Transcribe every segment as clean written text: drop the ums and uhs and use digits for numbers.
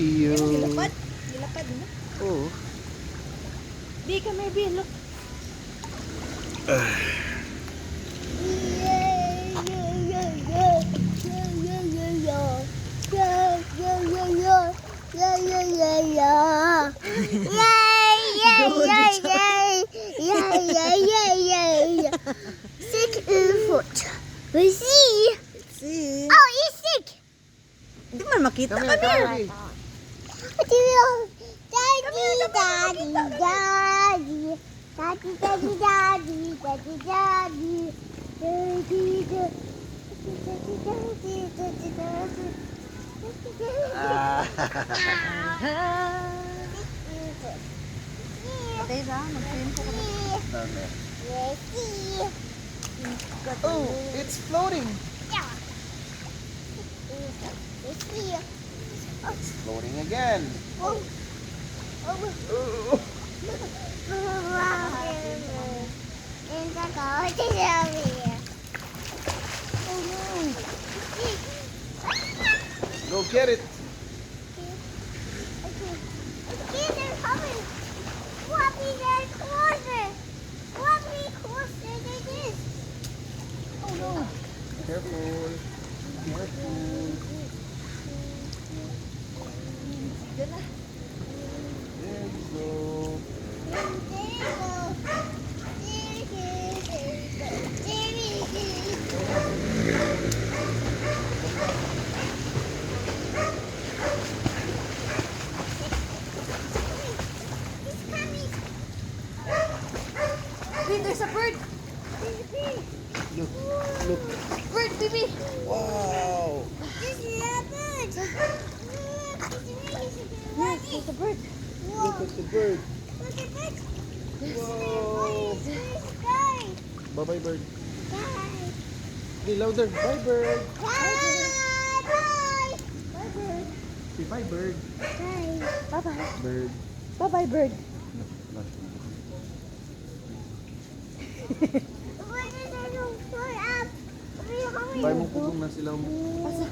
You. Nilapad? Nilapad mo? Oo. Di ka may look. Sick foot. We see. See? Oh, he's sick. Hindi man makita. Come here, Come here. Daddy, daddy, daddy, daddy, daddy, daddy, daddy, daddy, Teza, mag-film ko ka ba? Oh, it's floating. It's floating again. Oh. Go get it. Careful. Careful. There you go. Wait, there's a bird. Look, look. Bird, baby. Wow. Yes, there's a bird. Look at the bird. Whoa. Bye-bye, bird. Be louder. Bye, bird. Say bye, bird. Bye-bye. Bird. Bye-bye, bird. Bye mo kubong na sila mo. Asa?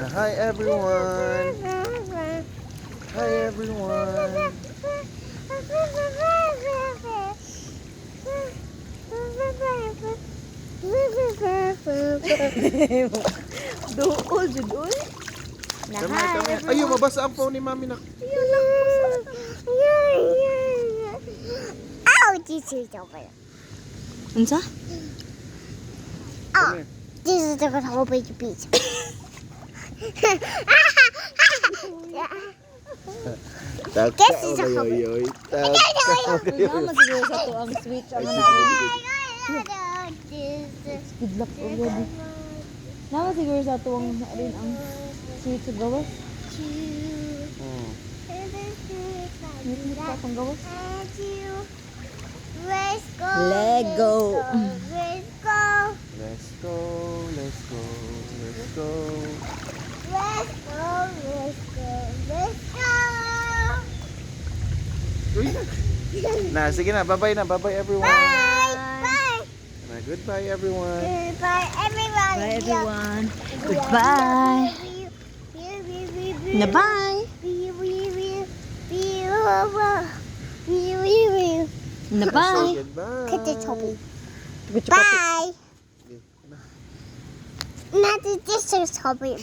Hi, everyone. Hi, everyone. Dool, judul. Come here, come here. Ayun, mabasa ang phone ni Mami na. Oh, this is over. Unsa? Oh, Come here. this is the whole big piece. Taka, This is a oy. Mama siguro sa to ang switch ang good luck already. Nama siguro sa to ang rin ang switch sa gawas. Meron pa akong gawas. Let's go. Lego. Let's go. Let's go, let's go, let's go. Let's go. Let's go. Let's go. Uy. Na, sige na. Bye-bye na. Bye-bye, everyone. Bye. Bye. Na, goodbye, everyone. Bye, everyone. Bye everyone. Goodbye. Na bye. Na bye. Goodbye. Cut the toppy. Bye. Not the distance toppy.